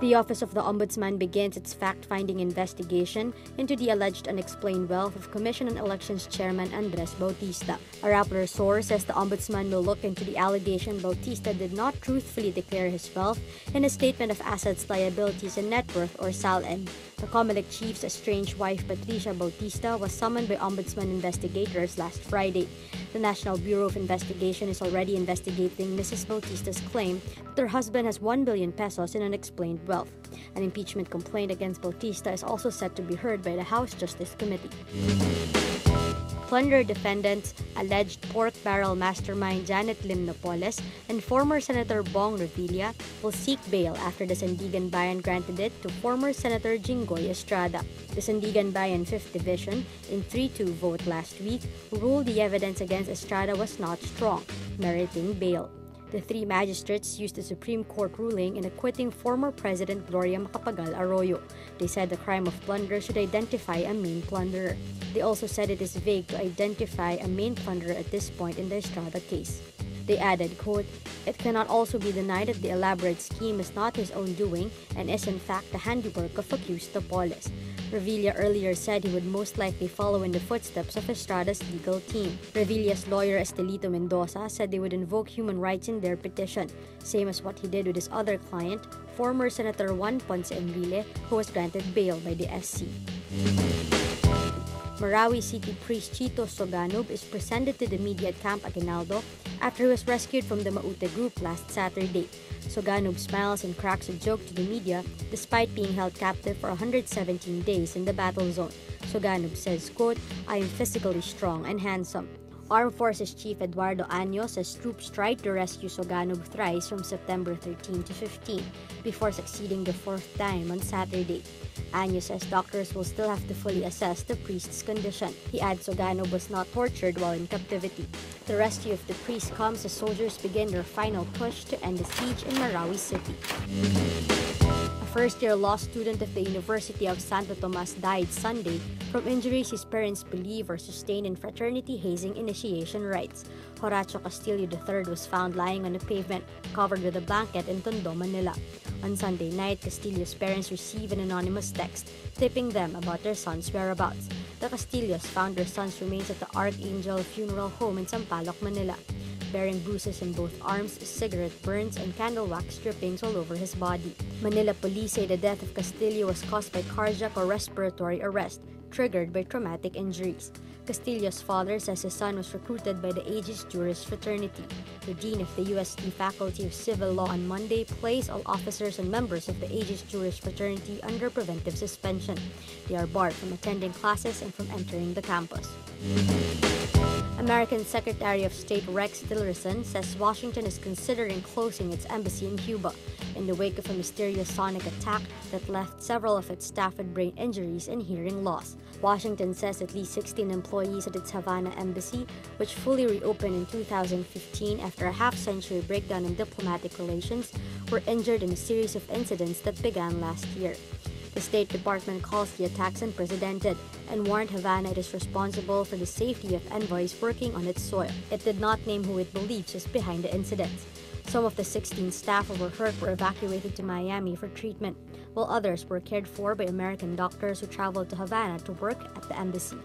The Office of the Ombudsman begins its fact-finding investigation into the alleged unexplained wealth of Commission on Elections Chairman Andres Bautista. A Rappler source says the Ombudsman will look into the allegation Bautista did not truthfully declare his wealth in a Statement of Assets, Liabilities, and Net Worth, or SALN. The Comelec chief's estranged wife Patricia Bautista was summoned by Ombudsman investigators last Friday. The National Bureau of Investigation is already investigating Mrs. Bautista's claim that her husband has 1 billion pesos in unexplained wealth. An impeachment complaint against Bautista is also set to be heard by the House Justice Committee. Plunder defendants, alleged pork barrel mastermind Janet Lim Napoles and former Senator Bong Revilla will seek bail after the Sandiganbayan granted it to former Senator Jinggoy Estrada. The Sandiganbayan 5th Division, in 3-2 vote last week, ruled the evidence against Estrada was not strong, meriting bail. The three magistrates used the Supreme Court ruling in acquitting former President Gloria Macapagal Arroyo. They said the crime of plunder should identify a main plunderer. They also said it is vague to identify a main plunderer at this point in the Estrada case. They added, quote, "It cannot also be denied that the elaborate scheme is not his own doing and is in fact the handiwork of accused Napoles." Revilla earlier said he would most likely follow in the footsteps of Estrada's legal team. Revilla's lawyer Estelito Mendoza said they would invoke human rights in their petition, same as what he did with his other client, former Senator Juan Ponce Enrile, who was granted bail by the SC. Marawi City priest Chito Soganub is presented to the media at Camp Aguinaldo after he was rescued from the Maute group last Saturday. Soganub smiles and cracks a joke to the media despite being held captive for 117 days in the battle zone. Soganub says, quote, "I am physically strong and handsome." Armed Forces Chief Eduardo Año says troops tried to rescue Soganub thrice from September 13 to 15 before succeeding the fourth time on Saturday. Año says doctors will still have to fully assess the priest's condition. He adds Soganub was not tortured while in captivity. The rescue of the priest comes as soldiers begin their final push to end the siege in Marawi City. A first-year law student of the University of Santo Tomas died Sunday from injuries his parents believe were sustained in fraternity hazing initiation rites. Horacio Castillo III was found lying on the pavement, covered with a blanket in Tondo, Manila. On Sunday night, Castillo's parents received an anonymous text tipping them about their son's whereabouts. The Castillos found their son's remains at the Archangel Funeral Home in Sampaloc, Manila, bearing bruises in both arms, cigarette burns, and candle wax drippings all over his body. Manila police say the death of Castillo was caused by cardiac or respiratory arrest, triggered by traumatic injuries. Castillo's father says his son was recruited by the Aegis Juris Fraternity. The dean of the UST Faculty of Civil Law on Monday placed all officers and members of the Aegis Juris Fraternity under preventive suspension. They are barred from attending classes and from entering the campus. American Secretary of State Rex Tillerson says Washington is considering closing its embassy in Cuba in the wake of a mysterious sonic attack that left several of its staff with brain injuries and hearing loss. Washington says at least 16 employees at its Havana embassy, which fully reopened in 2015 after a half-century breakdown in diplomatic relations, were injured in a series of incidents that began last year. The State Department calls the attacks unprecedented and warned Havana it is responsible for the safety of envoys working on its soil. It did not name who it believes is behind the incidents. Some of the 16 staff who were hurt were evacuated to Miami for treatment, while others were cared for by American doctors who traveled to Havana to work at the embassy.